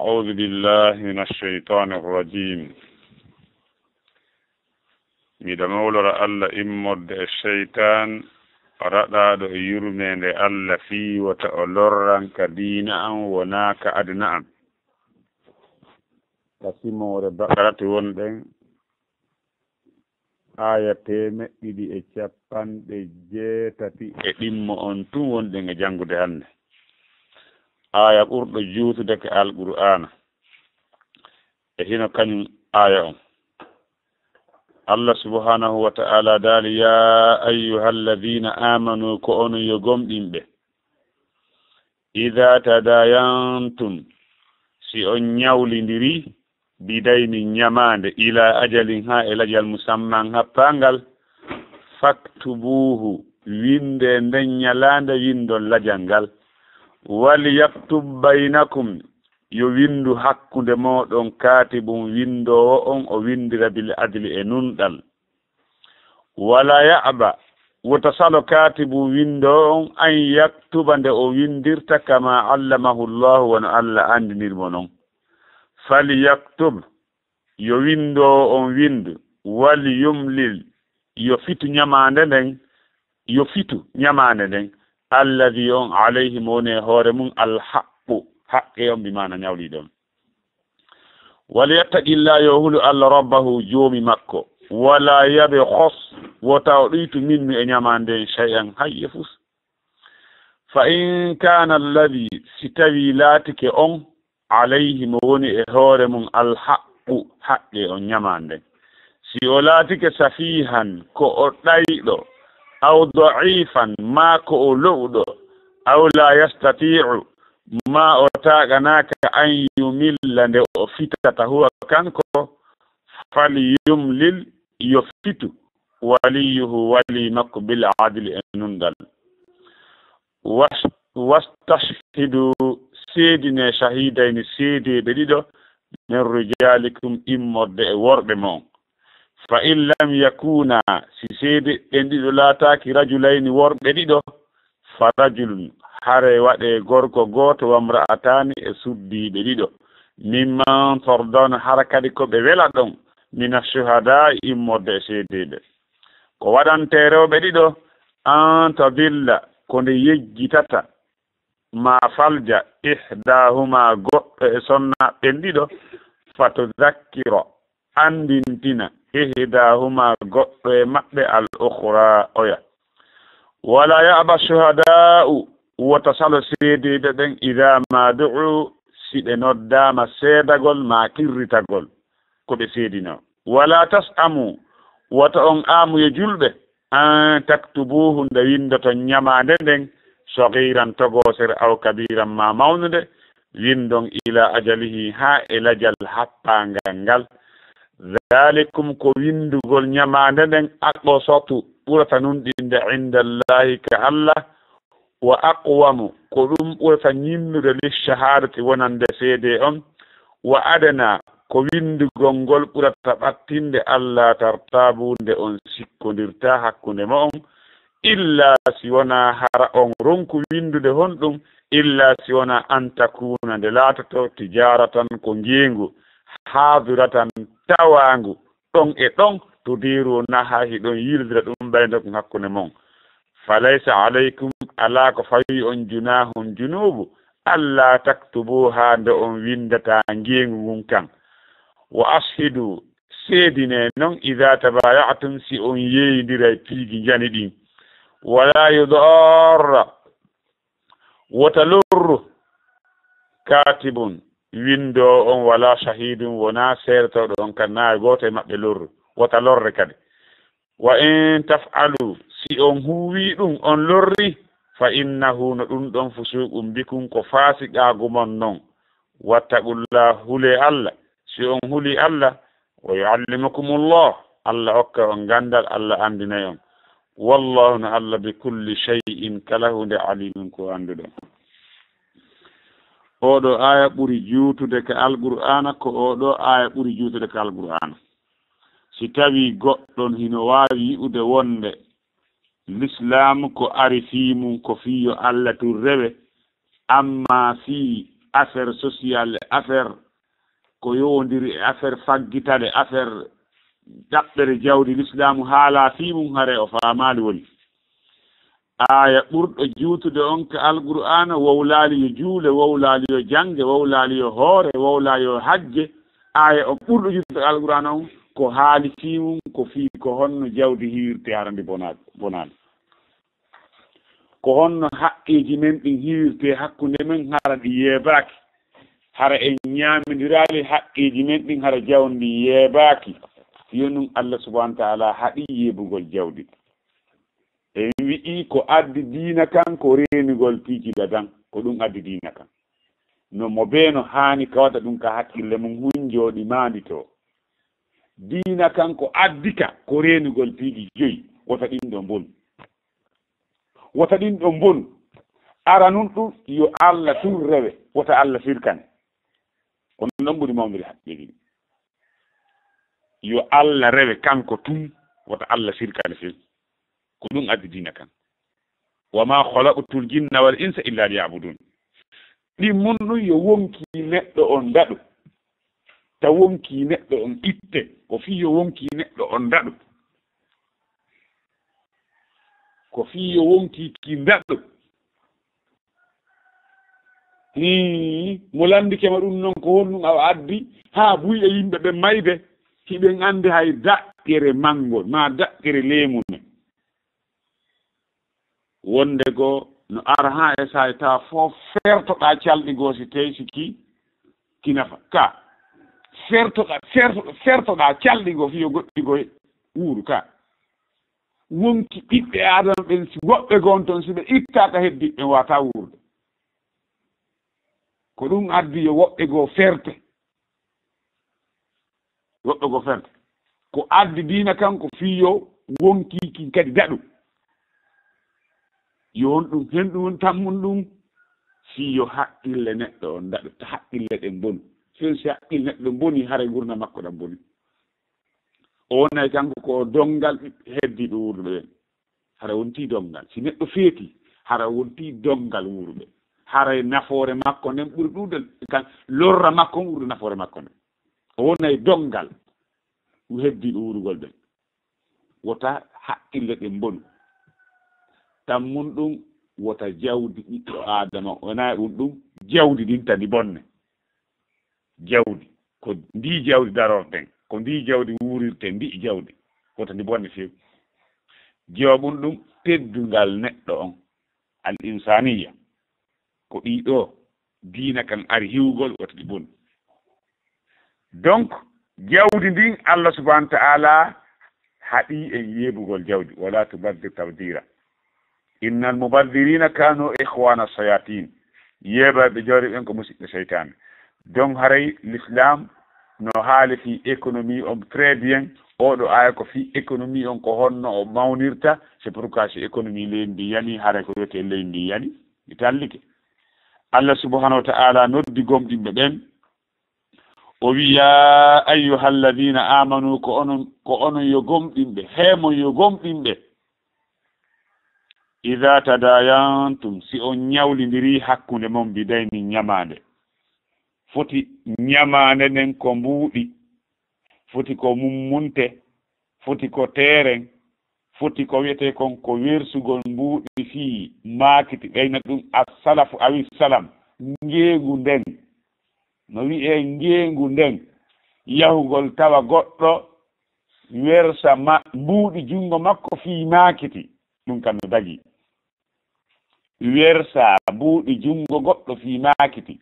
أعوذ بالله من الشيطان الرجيم. ميدا مولر الله إمود الشيطان رأى يرمين الله في وتألرن كدينا وناك أدنى تسمور بقرة وندن aya temeɗɗiɗi e capanɗe jeetati e ɗimmo on tun wonɗen e janngude hannde aya ɓurɗo juutude ke alqur'ana e hino kañum aya on allah subhanahu wa ta'ala daali ya ayyuha alladina amanu ko ono yo gomɗinɓe ida tadayantum si on ñawlidiri bidayni ñamande ila ajalin ha elajal musamman happangal faktubuhu winde nden ñalande windon lajal ngal walyaktub baynakum yo windu hakkunde moɗon katibum windowo on o windira bil adli e nunɗal wala ya'ba wota salo katibu windowo on an yaktuba nde o windirta kama allamahu llahu wono allah andinirmo non falyaktub yo windowo on windu walyumlil yo fitu ñamande nden alladi on alayhi mo woni e hoore mum alhaqqu haqqe on mbimana ñawliɗon walyattaqilla yo hulu allah rabbahu joomi makko wala yabe hos wota o ɗoytu minnu e ñamande shay'an hayye fus fa in kana alladi si tawi laatike on alayhi mo woni e hoore mum alhaqqu haqqe on ñamande si o laatike safihan ko o ɗayɗo aw da'ifan ma ko o lowɗo aw la yastati'u ma o taganaka an yumilla nde o fitata huwa kanko falyumlil yo fitu waliyuhu wali makko bil adli e nundal wastashhidu seedine shahidayni seedeɓe ɗiɗo min rijalikum immorde e worɓe mon fa in lam yakuna si seede ɓen ɗiɗo laataki rajulayni worɓe ɗiɗo fa rajulun hare waɗe gorko gooto wamra'atani e subbiɓe ɗiɗo mimman tordawna hara kadi ko ɓe wela ɗon mina shuhada immorde e seedeɓe ko waɗante rewɓe ɗiɗo an tadilla ko nde yejjitata ma falja ihdahuma goɗɗo e sonna ɓen ɗiɗo fatudhakkiro andintina ihdahuma goɗɗo e maɓɓe al ukhra oya wala ya'ba shuhada'u wota salo seedeɓe ɓen ida ma du'u si ɓe noddama seedagol ma kirritagol ko ɓe seedino wala tas'amu wota on amuye julɓe an taktubuhu nde windoto ñamande nden sagiran togosere aw kabiran ma mawnude windon ila ajalihi ha e lajal happangal ngal dhalikum ko windugol ñamande nden aqo sotu ɓurata nunɗinde indallahi ka allah wa aqwamu ko ɗum ɓurata ñinnude lishahadati wonande seede on wa adana ko windugol ngol ɓurata ɓattinde allah tartabunde on sikkodirta hakkunde mo on illa si wona hara on ronku windude honɗum illa si wona an takuna nde laatoto tijaratan ko ngengu hadiratan tawangu ɗon e ɗon to diru naha hiɗon yildira ɗum ɓayde ko hakkunde mon falaysa alaykum ala ko fawi on junahun junubu alla taktubu ha nde on windata ngengu ngun kan wa ashidu seedine noon ida tabayatum si on yeydira piigi jani ɗin wala yudarra wota lorru katibun windo on wala shahidun wona seertoɗo on kan nayi goto e maɓɓe lorru wota lorre kadi wa in taf'alu si on huwi ɗum on lorri fa innahu no ɗum ɗon fusuqum bikum ko faasiqagumon noon wattaqullah hule allah si on huli allah wa yuallimukumullah allah hokka on gandal allah andinay on wallahu no allah bi kulli shay'in kala hunde alimun ko anduɗon oɗo aya ɓuri juutude ka alqur'ana ko oɗo aya ɓuri juutude ka alqur'ana si tawi goɗɗon hino wawi yi'ude wonde l'islam ko ari fi mum ko fiyo allah tun rewe amma fi affaire sociale affaire ko yowndiri e affaire faggitade affaire ɗaɓɓere jawdi l'islamu haala fi mum hare o faamaali woni aya ɓurɗo juutude on ka alqur'ana wowlaali yo juule wowlaali yo jange wowlaali yo hoore wowlaali yo hajje aya on ɓurɗo juutude alqur'ana on ko haali fi mum ko fii ko honno jawdi hiwirte harande bonaade ko honno haqqeji men ɗin hiwirte hakkunde men hara ɗi yeebaaki hara en ñaamidiraali haqqeji men ɗin hara jawdi yeebaaki yonum Allah subhanahu wa ta'ala haɗi yeebugol jawdi e wi'i ko addi diina kan ko reenigol piicida tan ko ɗum addi diina kan no mo beeno haani kawata ɗum ka haqqille mum hunjooɗi maandito diina kan ko addika ko reenigol piiji joyi wota ɗin ɗo mbon wota ɗin ɗo mbon ara nun ɗum yo Allah tun rewe wota Allah firkane kono ɗon ɓuri mawnude haqqeji yo Allah rewe kanko tun wota Allah firkane fe ko ɗum addi diina kan wama khalaqtul jinna wal insa illa liya'budun ɗin mun ɗum yo wonki neɗɗo on daɗo ta wonki neɗɗo on itte ko fi yo wonki neɗɗo on daɗo ko fi yo wonki ki daɗɗo mo landikema ɗum noon ko honnum awa addi ha buy e yimɓe ɓe mayde hiɓen andi hay daƴƴere manngol ma daƴƴere leemune wonde goo no ara ha e saye tawa fof fertoɗa calɗi goo si tawi siki kinafa ka fertoɗa calɗi goo fiyo goɗɗi goo wuuru ka wonki ɓiɓɓe adama ɓen si woɓɓe gon toon si ɓe ittaka heddi ɓe wata wuurde ko ɗum addi yo woɓɓe goo ferte ko addi diina kanko fiyo wonkiki kadi daɗu yo on ɗum hen ɗum tammun ɗum fiyo haqqille neɗɗo on daɗu ta haqqille ɗen boni fen si haqqille neɗɗo boni hara gurna makko ɗam boni o wonay kanko ko dongal heddi ɗo wuurɓe ɓen hara wonti dongal si neɗɗo feeti hara wonti dongal wuurɓe haray nafoore makko nden ɓuri ɗuɗel kan lorra makko on ɓuri nafoore makko nden o wonay dongal heddi ɗo wuurugol ɓen wota haqqille ɗen boni tammun ɗum wota jawdi ɓiɗɗo adama wona ɗum jawdi ɗin tadi bonne jawdi ko ndi jawdi darorten ko ndi jawdi wuurirte ndi jawdi wota ndi bonne fewi jooɓum ɗum teddungal neɗɗo on al insaniya ko ɗiɗo diina kan ari hiwgol wota ɗi boni donc jawdi ndin Allah subhanahu wa ta'ala haɗi e yeebugol jawdi wala tubaddir tabdira innal mubaddirina kanu ikhwana sayatin yeeɓaɓe jawdi ɓen ko musidɓe seytane donc haray l'islam no haali fi économie on très bien oɗo aya ko fi économie on ko honno o mawnirta c'est pourquoi si économie leydi ndi yani haray ko wiyete leydi ndi yani ɗi tallike Allah subhanahu wa ta'ala noddi gomɗinɓe ɓen o wi ya ayyuha alladina amanu ko onon yo gomɗinɓe heemo yo gomɗinɓe ida tadayantum si on ñawlidiri hakkunde mon bidayni ñamande foti ñamande nden ko mbuuɗi foti ko mummunte foti ko teeren foti ko wiyete kon ko wersugol mbuuɗi fii maakiti ɓeyna ɗum assalafu awi salam ngeegu nden no wi'e ngeegu nden yahugol tawa goɗɗo wersa mbuuɗi junngo makko fii maakiti ɗum kam no dagi wersa mbuuɗi junngo goɗɗo fii maakiti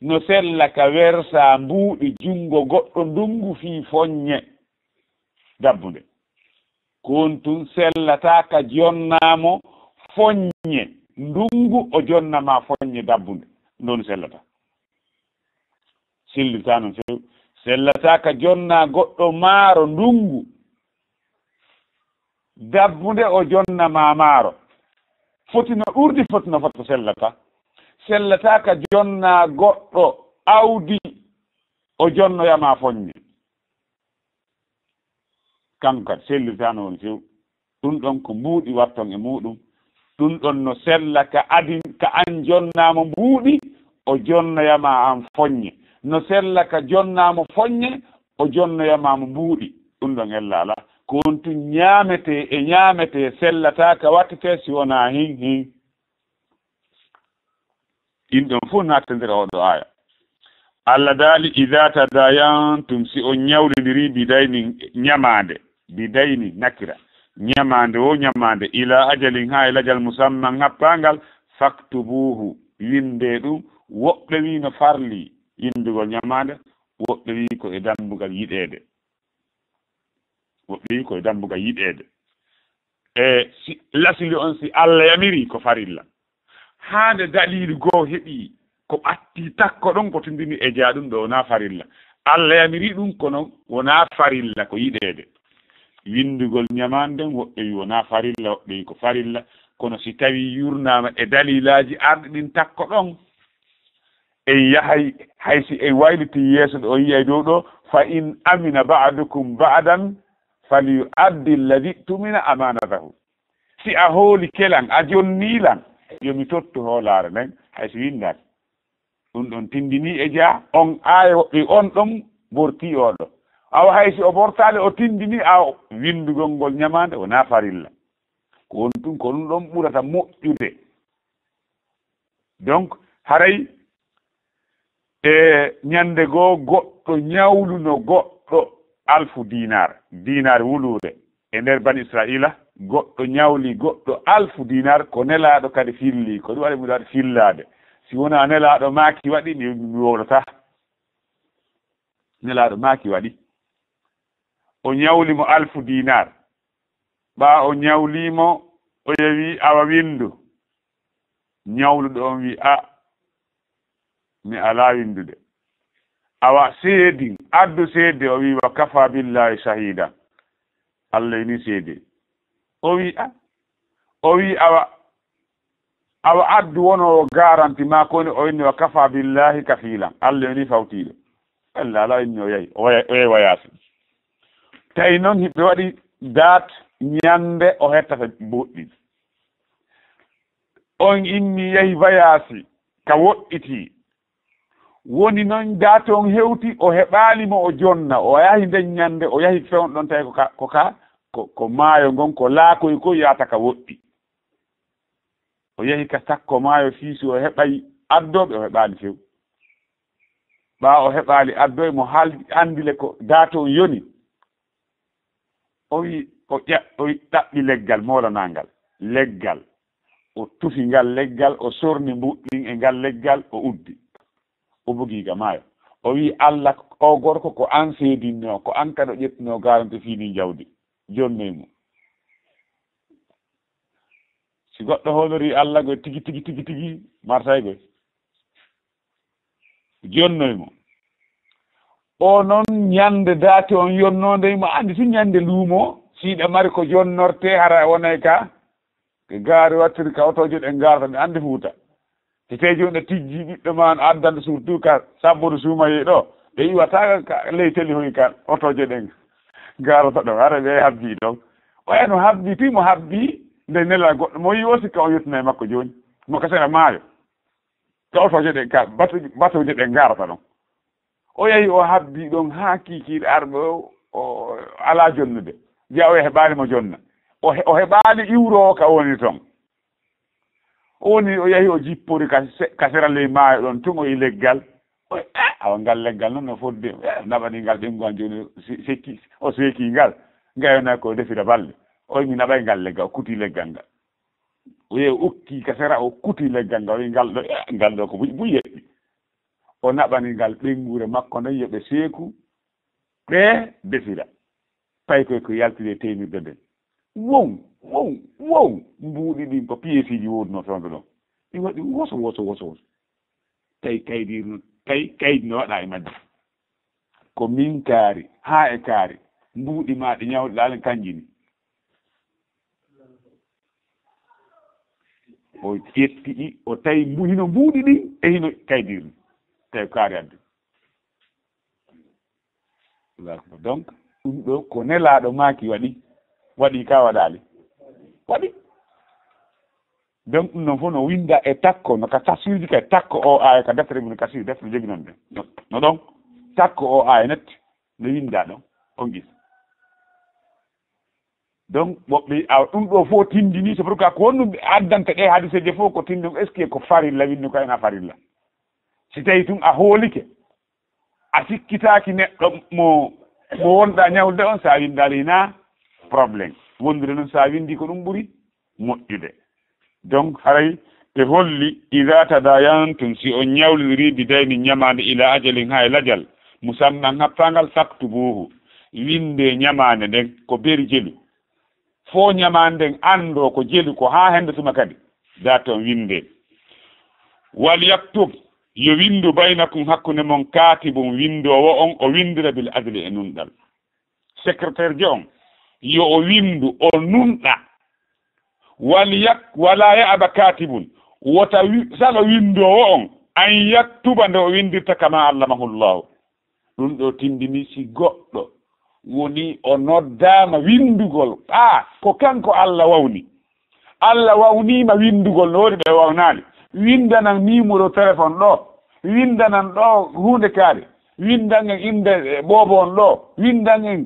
no sella ka wersa mbuuɗi junngo goɗɗo ndungu fii foññe dabbunde kon tun sellata ka jonnaamo foññe ndungu o jonnama foññe dabbunde ndon sellata sillita noon few sellata ka jonna goɗɗo maaro ndungu dabbunde o jonnama maaro foti no ɓurdi foti no foti sellata ka jonna goɗɗo awdi o jonnoyama foññe kanko kadi sellitano woni few ɗum ɗon ko mbuuɗi watton e muɗum ɗum ɗon no sella ka an jonnama mbuuɗi o jonnoyama an foññe no sella ka jonnamo foññe o jonnoyamamo mbuuɗi ɗum ɗon ella ala ko on tun ñaamete e ñaamete sellata ka wattete si wona hin hin ɗin ɗon fof nattandira oɗo aya Allah daali ida tadayantum si on ñawlidiri bidayni ñamande bidayni nakira ñamande o ñamande ila ajalin ha ilajal musamman happangal faktubuhu yinde ɗum woɓɓe wi no farli yindugol ñamande woɓɓe wi ko e dambugal yiɗede woɓɓe wi ko e dambugal yiɗede e si lasili on si Allah yamiri ko farilla hande dalilu goo heɓi ko ɓatti takko ɗon ko tindini e jaa ɗum ɗo wona farilla Allah yamiri ɗum kono wona farilla ko yiɗede windugol ñamanden woɓɓe wi wona farilla woɓɓe wi ko farilla kono si tawi yurnama e dalilaji arɗi ɗin takko ɗon en yahay haysi en wayliti yeeso ɗo o yiyay dow ɗo fa in amina ba'dukum ba'dan falyu'addi alladhi tumina amanatahu si a hooli kelan a jonnilan yomi tottu hoolare nden haysi windaki ɗum ɗon tindini e jaa on aya woɓɓe on ɗon borti oɗo awa haysi o bortale o tindini a windugol ngol ñamande wona farilla ko on ɗum ko ɗum ɗon ɓurata moƴƴude donc haray e ñande goo goɗɗo ñawluno goɗɗo alfu dinar wulude e nder bani israila goɗɗo ñawli goɗɗo alfu dinar ko nelaɗo kadi filli ko ɗum waɗi mi waɗi fillade si wona nelaɗo maaki waɗi mi wowrata nelaɗo maaki waɗi o ñawlimo alfu dinar ɓa o ñawlimo o yewi awa windu ñawluɗo on wi a mi ala windude awa seedi addu seede o wi wa kafa billahi shahida Allah ni seede o wi a o wi awa addu wono garanti ma koni o inni wa kafa billahi kafilan Allah ni fawtiɗo Allah ala inni o yayi o yayi wayasi tawi noon hiɓe waɗi dat ñande o hettata boɗɗi on inni yahi wayasi ka woɗɗiti woni noon date on hewti o heɓalimo o jonna o yahi nden ñande o yahi fewn ɗon tawi ko maayo ngon ko laakoy ko yata ka woɗɗi o yahi ka sakko maayo fiisi o heɓay addoɓe o heɓali few ɓa o heɓali addoɓe mo haaldi andile ko date on yoni o wi o ɗaɓɓi leggal molanangal leggal o tufi ngal leggal o sorni mbuɗɗin e ngal leggal o uddi o bogiga maayo o wi Allah o gorko ko an seedinno ko an kadi o ƴettino garanti fiini jawdi jonnoymo si goɗɗo holori Allah go tigi martay goy jonnoymo o noon ñande date on yonnodeymo andi si ñande luumo siɗa mari ko jonnorte hara wonay ka gaari wattiri ka otojo ɗen garta ɗe andi Fuuta te tawi joni ɗe tijji ɓiɗɗo ma addande surtout ka sabbude suumaye ɗo ɓe iwata ka ley teli hoy ka otojo ɗen garata ɗo ara ɓe habbi ɗon o eno habbi ti mo habbi nde nela goɗɗo mo yi o sikka o yettunayi makko joni mo kasera maayo ka otojo ɗen ka batoje ɗen garata ɗon o yahi o habbi ɗon ha kikiɗe arɓe o ala jonnude jeya o heɓali mo jonna o heɓali iwro ka woni toon woni o yahi o jippori ka sera ley maayo ɗon tun o yi leggal awa ngal leggal noon no fodde naɓani ngal ɓenguan joni sekki o seeki ngal gayona ko defira balɗe o mi naɓay ngal leggal o kuti leggal ngal o yehi ukki ka sera o kuti leggal ngal o yi ngal ɗo ko buyeɓɓi o naɓani ngal ɓengure makko nden yoɓe seeku ɓe defira pay koy ko yaltide temirde nden wow mbuuɗi ɗin ko piyeesiji wodno toon ɗon ɗi waɗi woso tawi kaydirno tawi kaydi no waɗa e majji ko min kaari ha e kaari mbuuɗi ma ɗi ñawɗiɗa kanji ni o ƴettiɗi o tawi hino mbuuɗi ɗin e hino kaydirno tawi kaari addi donc ɗum ɗo ko nelaɗo maaki waɗi ka waɗali waɗi donc non fof no winda e takko no ka tasirji ka takko o aya ka deftere mun kasir deftere jogi non de no ɗon takko o aya net no winda ɗon on gis donc woɓɓe aw ɗum ɗo fof tindini c'est pourquoi ko wonnum addanta ɗe hadise je fof ko tindum est ce que ko farilla windu ko ena farilla si tawi tun a hoolike a sikkitaki neɗɗo mo wonɗa ñawde on sa windali hina probléme wondude noon sa windi ko ɗum ɓuuri moƴƴude donc haray ɓe holli ida tadayantum si on ñawliri bidayni ñamande ila ajalin ha e lajal musamman happangal faktubuhu winde ñamande nden ko beri jelu fo ñamande nden ando ko jelu ko ha hende tuma kadi date on winde wal yaktub yo windu baynakum hakkunde mon katibum windowo on o windira bil adli e nunɗal secrétaire je on yo o windu o nunɗa wala ya'aba katibun wota sala windowo on an yaktuba nde o windirta kama allamahullahu ɗum ɗo tindini si goɗɗo woni o noddama windugol ko kanko Allah wawnima windugol no woni ɓe wawnali windanan numéro téléphone ɗo windanan ɗo hunde kaari windan en inde boobo on ɗo windan en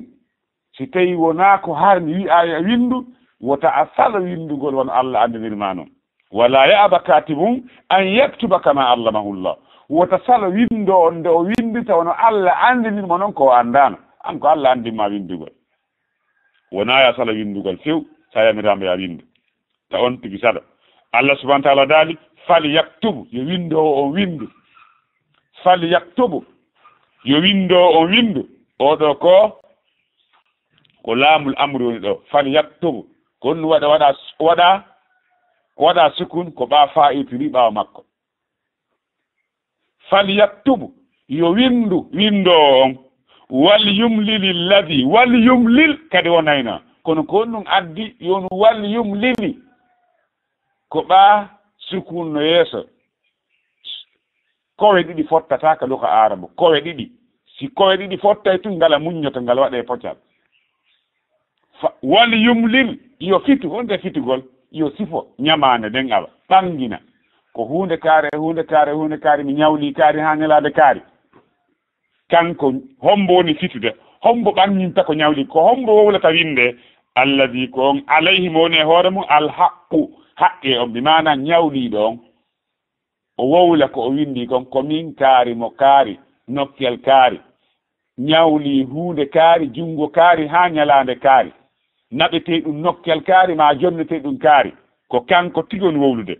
si tawi wona ko harmi wi'a windu wota a sala windugol wono Allah andinirma noon wala ya'aba katibum an yaktuba kama allamahullah wota sala windo on nde o windita wono Allah andinirma noon ko andano an ko Allah andinma windugol wona ya sala windugol few sa yamirama ya windu ta on tigi saɗa Allah subhanahu wa ta'ala daali fal yaktubu yo windo o windu fal yaktubu yo windo o windu oɗo ko laamul amru woni ɗo fal yaktubu ko on waɗa sukun ko ɓa fa'itiri ɓawa makko fal yaktubu yo windo on wal yumlil kadi wonayno kono ko on ɗum addi yon wal yumlili ko ɓa sukun no yeeso kowe ɗiɗi fottata ka luka arabu kowe ɗiɗi si kowe ɗiɗi fottay tun ngala muññoto ngal waɗe poccal wal yumlil yo fitu hunde fitugol yo sifo ñamande nden awa ɓangina ko hunde kaari mi ñawli kaari ha ñalade kaari kanko hombo woni fitude hombo ɓanginta ko ñawli ko hombo wowlata winde alladi ko on alayhi mo woni e hoore mum alhaqqu haqqe on bi mana ñawliɗo on o wowla ko o windi kon komin kaari mo kaari nokkel kaari ñawli hunde kaari jungo kaari ha ñalande kaari naɓete ɗum nokkel kaari ma jonnete ɗum kaari ko kanko tigon wowlude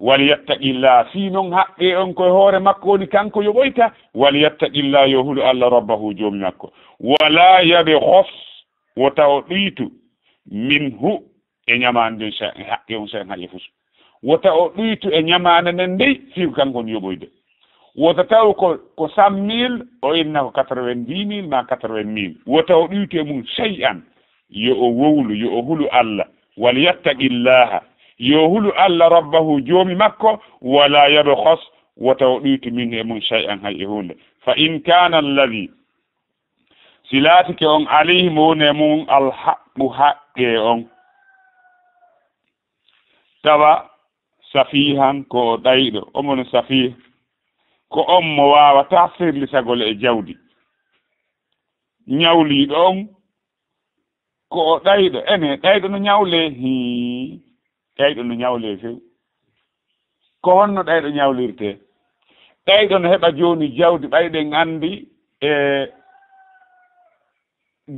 wal yattaqillah fi noon haqqe on koye hoore makko woni kanko yo ɓoyta wal yattaqillah yo hulu Allah rabbahu joomi makko wala yabghos wota o ɗuytu minhu e ñamande haqqe on sen haƴe fus wota o ɗuytu e ñamande nden ndey fiiko kanko on yoɓoyde wota taw ko 100 000 o inna ko 90 000 ma 80 000 wota o ɗuytu e mum shay'an yo o wowlu yo o hulu Allah wal yattaqillaha yo hulu Allah rabbahu joomi makko wala yabkhos wota o ɗuytu min e mum shay'an hay e hunde fa in kana alladhi silatike on alayhi mo woni e mum alhaqqu haqqe on tawa safihan ko ɗayɗo omon safih ko on mo wawata firlisagol e jawdi ñawliɗo on ko o ɗayɗo ene ɗayɗo no ñawle ɗayɗo no ñawle few ko honno ɗayɗo ñawlirte ɗayɗo no heɓa joni jawdi ɓayɗen andi e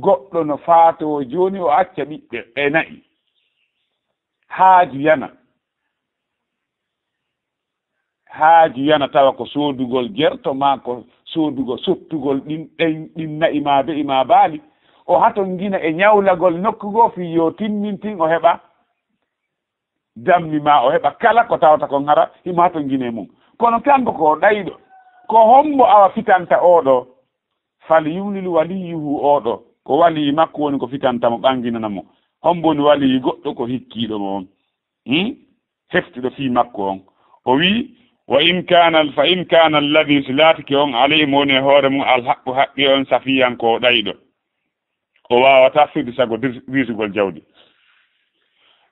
goɗɗo no faato joni o acca ɓiɓɓe e nayi haaju yana tawa ko soodugol jerto ma ko soodugol sottugol ɗin nayi ma be ima baali o haton gina e ñawlagol nokkugo fi yo tinnintin o heɓa dammi ma o heɓa kala ko tawata kon hara himo haton gina e mum kono kanko ko ɗayɗo ko hombo awa fitanta oɗo fal yumlil waliyuhu oɗo ko wali makko woni ko fitantamo ɓanginanamo hombo woni wali goɗɗo ko hikkiɗo mo on heftuɗo fi makko on o wi wa in kana fa in kana alladhi silatiki on alayhi mo woni e hoore mum alhaqqu haqqi on safiyan ko ɗayɗo o wawata firde sago risugol jawdi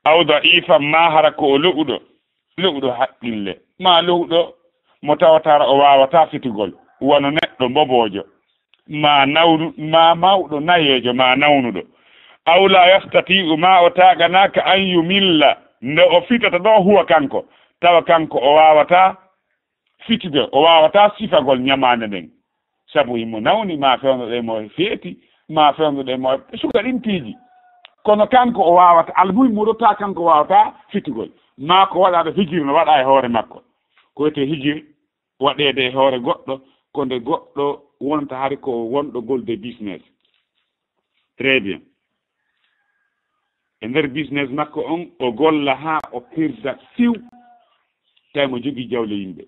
aw da'ifan ma hara ko lu'uɗo haqqille ma lu'uɗo mo tawatara o wawata fitugol wono neɗɗo bobojo ma nawnu ma mawɗo nayejo ma nawnuɗo aw la yastati'u ma o taganaka an yumilla nde o fitata ɗo huwa kanko tawa kanko o wawata fitude o wawata sifagol ñamande nden sabu himo nawni ma fewnoɗe mo feeti ma fewnoɗe mo suga ɗin piiji kono kanko o wawata almuhim muɗota kanko wawata fitugol ma ko waɗaɗo hijir no waɗa e hoore makko ko wiyete hijir waɗede e hoore goɗɗo ko nde goɗɗo wonta hari ko wonɗo golde business très bien e nder business makko on o golla ha o pirda fiw tawi mo jogii jawle yimɓe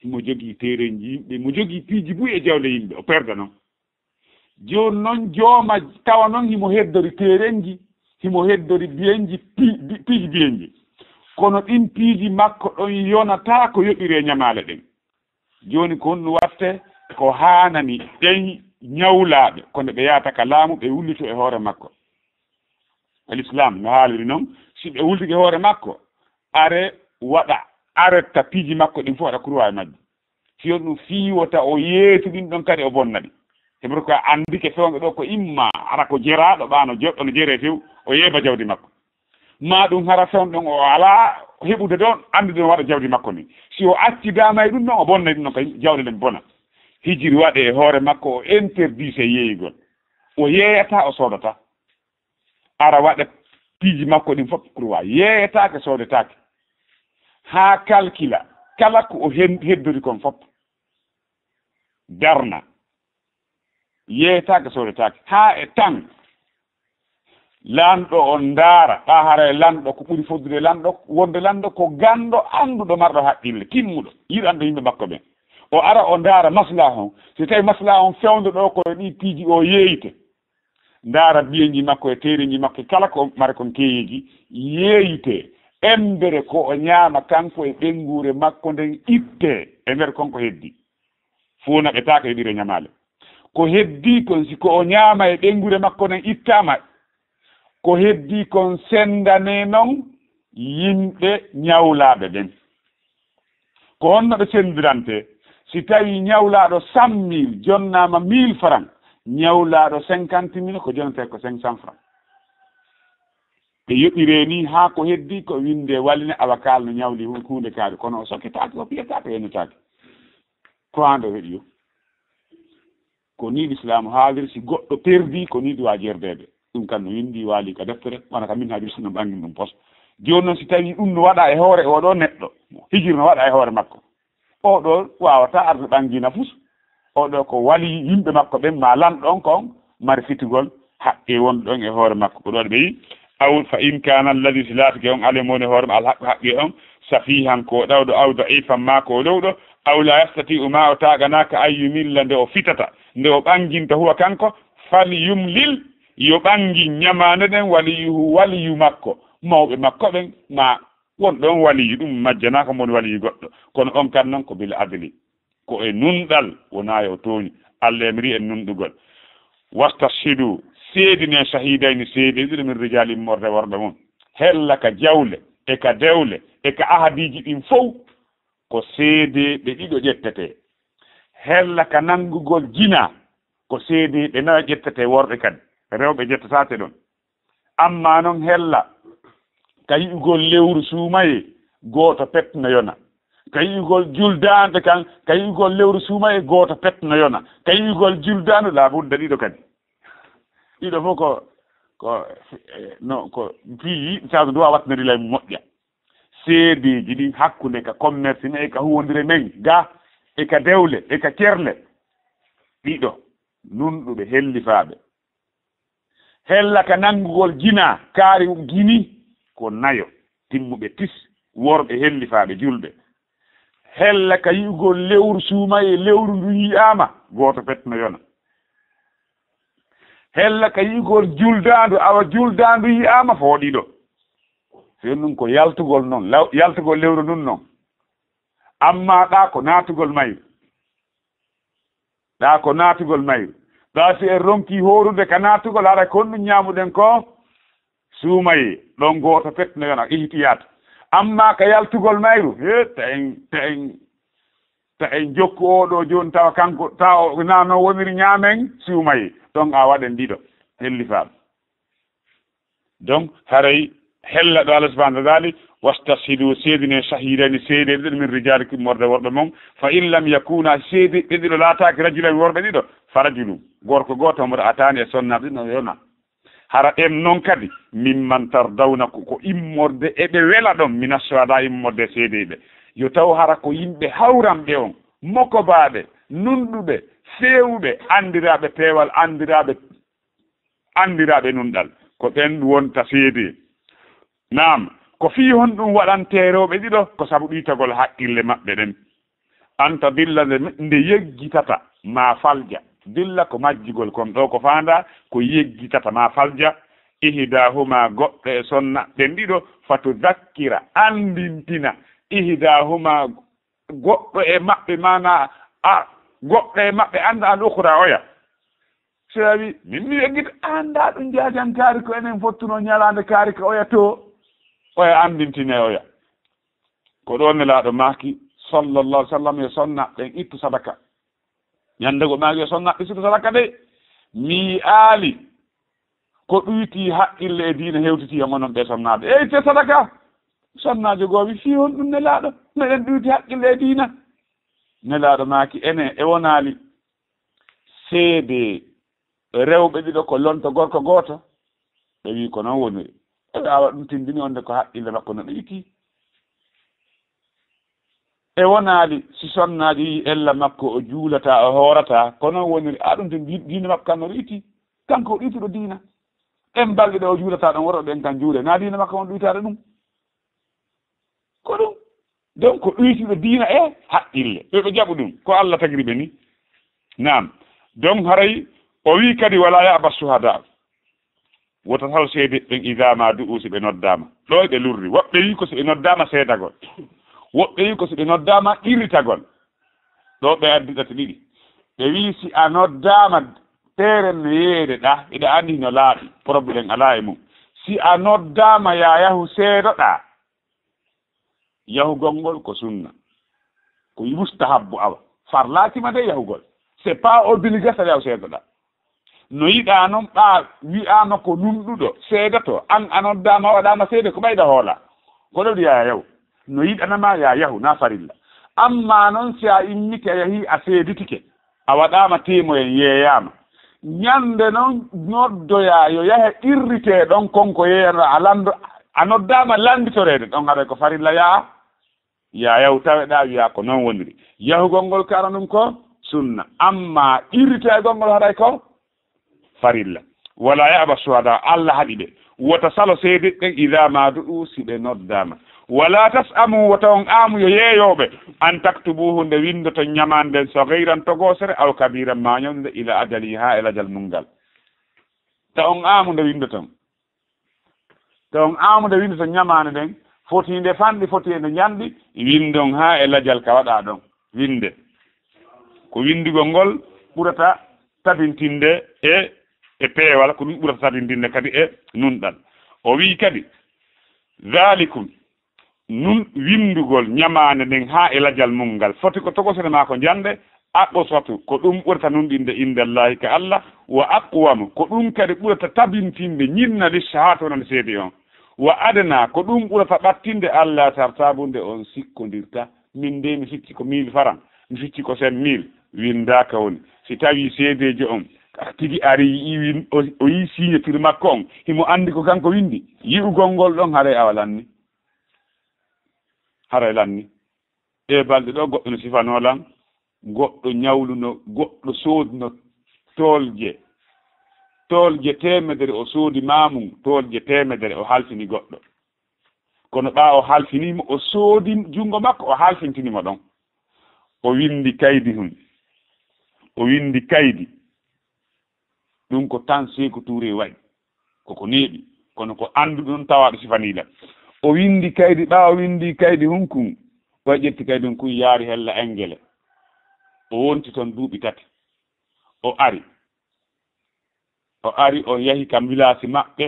mo jogii tereji yimɓe mo jogii piiji buy e jawle yimɓe o perda noon joni noon jooma tawa noon himo heddori terenji himo heddori biyenji piiji biyenji kono ɗin piiji makko ɗon yonata ko yoɓiri e ñamale ɗen joni ko honno watte ko hanani ɗen ñawlaɓe kono ɓe yahata ka laamu ɓe wullito e hoore makko l'islam no haaliri noon si ɓe wultike hoore makko are waɗa aretta piiji makko ɗin fof waɗa kurowa e majji fiyon ɗum fiiwota o yeesu ɗin ɗon kadi o bonna ɗi heɓata ko andike fewnɗo ɗo ko imma ara ko jeraɗo ɓaano joɗɗo no jere few o yeeba jawdi makko ma ɗum hara fewnɗon o ala heɓude ɗon andude no waɗa jawdi makko ni si o accidama e ɗum ɗon o bonna ɗum ɗon kay jawdi ɗen bona hijiri waɗe e hoore makko o interdise yeeygol o yeeyata o soodata ara waɗa piiji makko ɗin fof kurwa yeeyatake soodetake ha calcula kala ko o heddori kon fof darna yeeyatake soodetake ha e tan lanɗo o ndaara ɓa hara e lanɗo ko ɓuri foddude lanɗo wonde lanɗo ko ganɗo annduɗo marɗo haqqille kimmuɗo yiɗanɗo yimɓe makko ɓen o ara o ndaara maslaha on so tawi maslaha on fewndo ɗo koye ɗi piiji o yeeyte ndaara biyeji makko e tereji makko kala ko mari kon keyeji yeeyte embere ko o ñaama kanko e ɓengure makko nden itte e nder konko heddi fuu naɓetake heɗire ñamale ko heddi kon siko o ñaama e ɓengure makko nden ittama ko heddi kon sendane noon yimɓe ñawlaɓe ɓen ko honno ɓe sendirante si tawi ñawlaɗo 100 000 jonnama 1000 francs ñawlaɗo 50 000 ko jonate ko 500 francs ɓe yoɓire ni ha ko heddi ko winde walline awa kalno ñawli hunde kaari kono o sokkitake o piyatake yenotake ko hande heeɗi yo ko ni l'islam haaliri si goɗɗo perdi ko ni ɗuwa jerdede ɗum kam no windi waali ka deftere wona kam min hadir sinno ɓangin ɗum pos joni noon si tawi ɗum no waɗa e hoore oɗo neɗɗo hijir no waɗa e hoore makko oɗo wawata arde ɓangina fus oɗo ko wali yimɓe makko ɓen ma lanɗon kon mari fitugol haqqe wonɗon e hoore makko ko ɗon ɓe yi aw fa in kana alladi si laatike on alemoni hoore ma alhaqqu haqqe on safihan ko ɗawɗo aw da'ifan ma ko lowɗo aw la yastati'u ma o taganaka an yumilla nde o fitata nde o ɓanginta huwa kanko fal yumlil yo ɓangi ñamande ɗen waliyu makko mawɓe makko ɓen ma wonɗon waliyu ɗum majjanaka mon waliyu goɗɗo kono on kan noon ko bila adli ko e nunɗal wona yo tooñi Allah emiri en nunɗugol wastashidu seedine shahidayni seedeɗiɗo min rijali immorde worɓe mum hella ka jawle e ka dewle e ka ahadiji ɗin fof ko seede ɓe ɗiɗo ƴettete hella ka nangugol jina ko seede ɓe nayo ƴettete worɓe kadi rewɓe ƴettatake ɗon amma noon hella ka yi'ugol lewru suumaye gooto petno yona ka yi'ugol juldaande kan ka yi'ugol lewru suumaye gooto petno yona ka yi'ugol juldaandu laabudda ɗiɗo kadi ɗiɗo fof ko fii saabu nduwa wattanori lay moƴƴa seedeji ɗi hakkunde ka commerce ne e ka huwodire men ga e ka dewle e ka cerle ɗiɗo nunɗuɓe hellifaaɓe hella ka nanngugol jina kaari gini ko nayo timmuɓe tis worɓe hellifaaɓe julɓe hella ka yi'ugol lewru suuma e lewru ndu yi'ama gooto petno yona hella ka yi'ugol juldaandu awa juldaandu yi'ama fooɗiɗo fen ɗum ko yaltugol noon yaltugol lewru ndun noon amma ɗa ko naatugol mayru ɗa ko naatugol mayru ɗa si en ronki horude ka naatugol haɗa kon ɗum ñamuɗen ko suumaye ɗon gooto petno yona ihtiyaat amma ka yaltugol mayru he ta en jokku oɗo joni tawa kanko taw nano woniri ñaamen suumaye ɗon a waɗen ɗiɗo hellifaaɓe donc haray hella ɗo Allah subhanahu wa ta'ala wastashidu seedine shahidani seede ɗiɗo min rijalikum morde worɓe mon fa in lam yakuna seede ɗiɗo laataki rajulan worɓe ɗiɗo farajulu gorko goto mboɗo atani e sonnaɓe ɗiɗo yona hara en noon kadi mimman tardawna ko immorde eɓe wela ɗon mina soada immorde seedeɓe yo taw hara ko yimɓe hawramɓe on mokobaɓe nunɗuɓe fewɓe andiraɓe peewal andiraɓe nunɗal ko ɓen wonta seede naam ko fii hon ɗum waɗanteroɓe ɗiɗo ko sabu ɗitagol haqqille maɓɓe ɗen anta dilla nde yeggitata ma falja dilla ko majjigol kon ɗo ko fanda ko yeggitata ma falja ihdahuma goɗɗo e sonna ɓen ɗiɗo fatu zakkira andintina ihdahuma goɗɗo e maɓɓe mana goɗɗo e maɓɓe anda al ukhra oya so wi min mi yeggita anda ɗum jajankari ko enen fottuno ñalande kaari ko oya to oya andintine oya ko ɗo nelaɗo maki sallallahu alih w sallam e sonna ɓen ittu sadaka ñandego maki e sonna ɓisutu sadaka de mi aali ko ɗuyti haqqille e diina hewtiti e gonon ɓe sonnaɓe eyyi te sadaka sonnajo goowi fi on ɗum nelaɗo meɗen ɗuyti haqqille e diina nelaɗo maki ene e wonali seede rewɓe ɗiɗo ko lonto gorko goto ɓe wi ko noon woniri eɓe awa ɗum tindini onde ko haqqille makko no ɗuyti e wonali si sonnaji yi ella makko o juulata o hoorata ko noon woniri ɗum tin diina makko kan no ɗuyti kanko o ɗuytuɗo diina en balɗe ɗe o juulata ɗon worɓe ɓen kan juule na diina makko on ɗuytade ɗum ko ɗum donc ko ɗuytuɗo diina e haqqille ɓeɓe jaɓu ɗum ko Allah tagiri ɓe ni nam donc haray o wi kadi wala yaba suhada wota taw seede ɓen idama du'u si ɓe noddama ɗo ɓe lurri woɓɓe wi ko si ɓe noddama seedagol woɓɓe wi ko si ɓe noddama irritagol ɗo ɓe addi ɗati ɗiɗi ɓe wi si a noddama teren no yeere ɗa eɗa andi no laaɓi probléme ala e mum si a noddama ya yahu seedoɗa yahugol ngol ko sunna ko mustahabbu awa farlatima de yahugol c'est pas obligation yahu seedoɗa no yiɗa noon ɓa wi'ama ko numɗuɗo seedato an a noddama waɗama seede ko ɓayda hoola ko ɗoɗo ya yahu no yiɗanama ya yahu na farilla amma noon si a immike a yahi a seeditike a waɗama temoyen yeeyama ñande noon noddoya yo yahe irrite ɗon konko yeeyano a noddama landitorede ɗon haɗa ko farilla ya yahu taweɗa wiya ko noon woniri yahugol ngol kara ɗum ko sunna amma irritegol ngol haɗay ko farilla wala yaba suhada Allah haɗi ɓe wota salo seede ɗen ida ma du'u si ɓe noddama wala tasamu wota on amu yo yeeyoɓe an taktubuhu nde windoto ñamanden sagiran togosere aw kabiran mañonde ila ajali ha elajal mungal ta on amu nde windoton ñamande ɗen foti nde fanɗi foti nde ñanɗi windon ha elajal ka waɗa ɗon winde ko windigol ngol ɓurata tabintinde e peewal ko ɗum ɓurata tabintinde kadi e nunɗal o wi kadi zalikum nun windugol ñamande nden ha e lajal mum ngal foti ko togosene ma ko jande aqsatu ko ɗum ɓurata nunɗinde indallahi ka Allah wa aqwamu ko ɗum kadi ɓurata tabintinde ñinna lishahatu onande seedi on wa adana ko ɗum ɓurata ɓattinde Allah tartabunde on sikkodirta min nde mi ficci ko 1000 francs mi ficci ko 5000 windaka woni si tawi seedeji on tigi ari yi o yi signature makko on himo andi ko kanko windi yi'ugol ngol ɗon haray lanni e balɗe ɗo goɗɗo no sifanolan goɗɗo ñawluno goɗɗo soodino toolje 100 o soodi mamum toolje 100 o halfini goɗɗo kono ɓa o halfinimo o soodi jungo makko o halfintinimo ɗon o windi kaydi ɗum ko tan Sékou Touré waɗi koko neeɓi kono ko andu ɗum tawaɗo sifanila o windi kaydi ɓa o windi kaydi hunkun o ƴetti kaydi hunkun yaari hella engele o wonti toon duuɓi 3 o ari o yahi kam village maɓɓe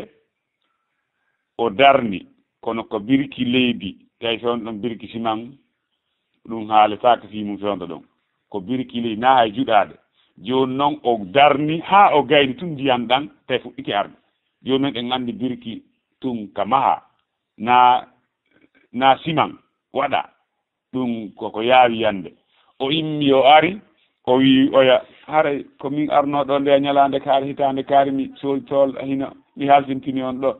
o darni kono ko birki leydi tay son ɗon birki siman ɗum haaletake fimum fewndo ɗon ko birki leydi na hay juɗade joni noon o darni ha o gayni tun ndiyam ɗan tawi fuɗɗiti arde joni noon en andi birki tun ka maha na siman waɗa ɗum koko yaawi yande o immi o ari o wi oya haray komin arno ɗo nde ñalande kaari hitande kaari mi soodi tool hino mi halfintini on ɗo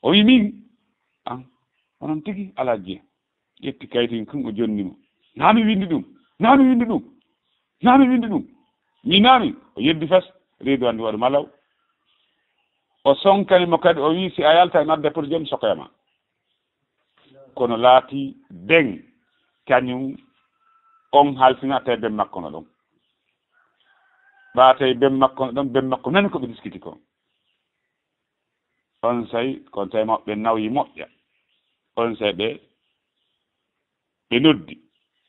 o wi min an onon tigi ala jee ƴetti kaytin kun o jonnimo nami windi ɗum nami windi ɗum nami windi ɗum mi nami o yeddi fas reedu andi waɗa malaw o sonkanimo kadi o wi si a yalta nodde pour joni sokoyama kono laati deng kañum on halfina tawi bem makko no ɗon ɓaatay bem makko no ɗon bem makko nani koɓe diskiti ko on sayi kono tawi maɓɓe nawyi moƴƴa on sayi ɓe noddi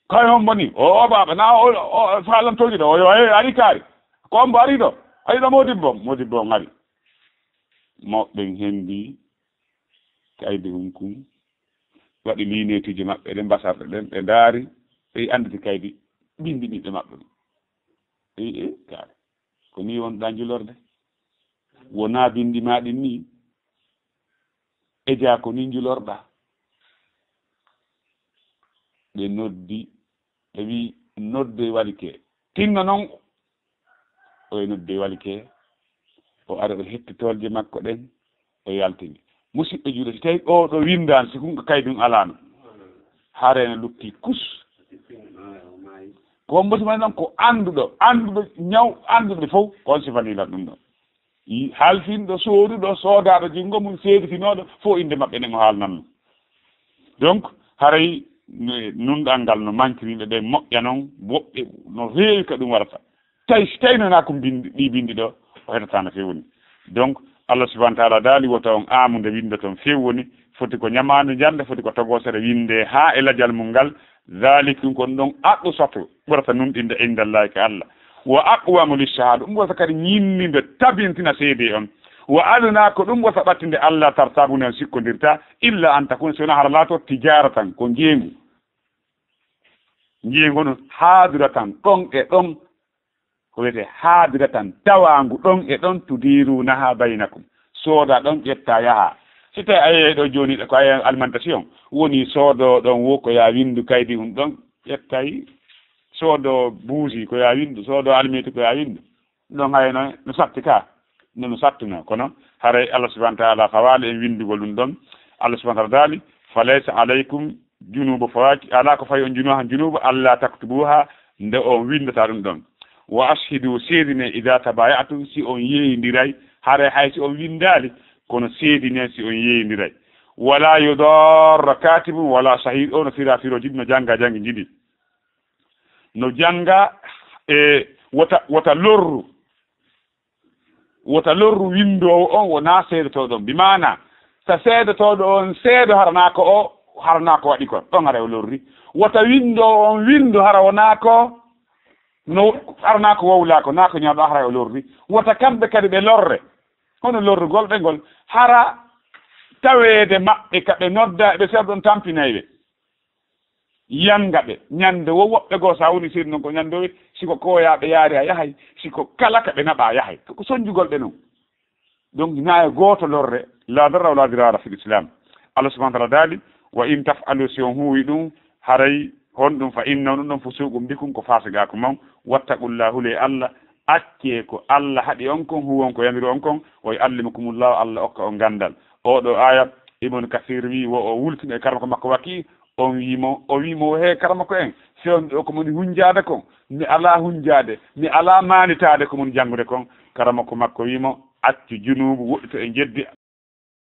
kay on boni o baba na o falantoji ɗo o ari kaari ko on mbo ari ɗo modibbo on ari moɓɓen hendi kaydi hunkum waɗi linetuji maɓɓe ɗe mbasarɗe ɗen ɓe ndaari ɓe anditi kaydi bindi ɓiɓɓe maɓɓe ɗum kaari ko ni wonɗa julorde wona bindi maɗin ni eja ko ni julorɗa ɓe noddi ɓe wi nodde walike tinno noon oye nodde walike o ara o hettitolje makko ɗen o yaltini musidɓe juuɗe so tawi o ɗo windani so hunko kaydum alano harene lukki kus ko mbotuma noon ko anduɗo ñaw anduɗo fof on sifanilan ɗum ɗo halfinɗo sooduɗo soodaɗo jinggo mum seeditinoɗo fof inde maɓɓe nen o haalnanno donc haray nunɗal ngal no manquiriɓe ɓe moƴƴa noon woɓɓe no heewi ka ɗum warata tawi so tawi nona ko ɗi bindi ɗo o heɗata no fewni donc Allah subahana taala daali woto on amude winde toon fewwoni foti ko ñamande jande foti ko togosere winde ha e ladial mum ngal zalikum kon ɗon aɗɗu soto ɓurata nunɗinde indallahi ka Allah wa aqwamu lishahada ɗum wata kadi ñinnide tabintina seede on wa aduna ko ɗum wata ɓattinde Allah tartabune on sikkodirta illa an takuna sowona hara laato tijara tan ko njeengu ɗum haadira tan ɗon e ɗon ko wiyete haadira tan tawangu ɗon e ɗon tudirunaha baynakum sooda ɗon ƴetta yaha si tawi ayeyi ɗo joni ko aye alimentation woni soodo ɗon wo ko ya windu kaydi hum ɗon ƴettay soodo buusi ko ya windu soodo almiti ko ya windu ɗon hayno no satti ka nono sattuno kono haray Allah subahana taala fawali en windugol ɗum ɗon Allah subahana taala daali falaysa alaykum junubu fawaki ala ko fayi on junuha junubu Allah taktubuha nde on windata ɗum ɗon wa ashidu seedine ida tabayatum si on yeeyindiray haray hay si on windali kono seedine si on yeeyindiray wala yudarra katibum wala shahid o no fira firo jiɗi no jangga jangi jiɗi no janga e wota lorru windowo on wona seedotoɗo on bimana so seedotoɗo on seedo harana ko waɗi kon ɗon hara o lorri wota windowo on windo hara wona ko no harana ko wowla ko na ko ñawɗo hara o lorri wota kamɓe kadi ɓe lorre hono lorrugol ɓe ngol hara taweede maɓɓe kaɓe nodda ɓe seeɗa ɗon tampinayɓe yanga ɓe ñande wo woɓɓe goo sa woni seedi noon ko ñande o siko koyaɓe yaari a yahay siko kala ka ɓe naɓa yahay ko soñjugol ɓe noon donc naye gooto lorre la darra wala dirara fil islam Allah subahana taala daali wa in tafalu si on huuwi ɗum haray honɗum fa inna ɗum ɗon fo suuqum bikum ko fasiga ko maw wattaqullahu le Allah acce ko Allah haɗi on kon huwon ko yamiri on kon o yuallimukumullahu Allah okka on gandal oɗo aya Ibn Kathir wi wo o wultino e karama ko makko waki on wimo he karama ko en fewndo ko moni hunjade kon mi ala hunjade mi ala manitade ko moni jangude kon karama ko makko wimo accu junubu woɗɗito e jeddi